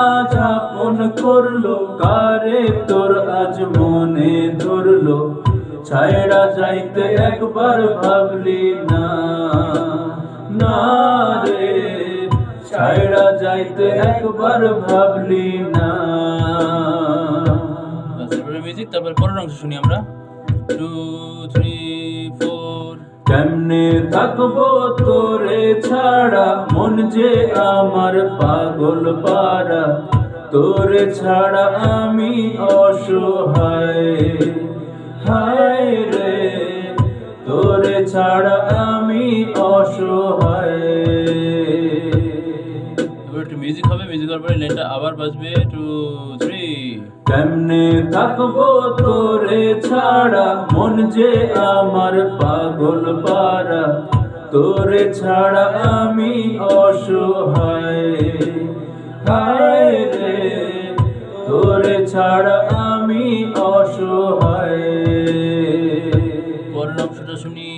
আজ আপন করলো কারে তোর আজ মনে ধরলো, ছায়ড়া যাইতে একবার ভাবলি না, না রে ছায়ড়া যাইতে একবার ভাবলি না। মিউজিক, তারপর পরের অংশ শুনি আমরা। 2 3 4। কেমনে থাকবো তোরে ছাড়া, মন যে আমার পাগল পারা, তোরে ছাড়া আমি অসহায়, হায় রে তোরে ছাড়া আমি অসহায়। এবার একটু মিউজিক হবে, মিউজিকের পরে লাইনটা আবার বাজবে। 2 3। কেমনে থাকবো তোরে ছাড়া, মন যে আমার পাগল পারা, তোরে ছাড়া আমি অসহায়, হায় রে তোরে ছাড়া আমি অসহায়। পরের অংশটা শুনি।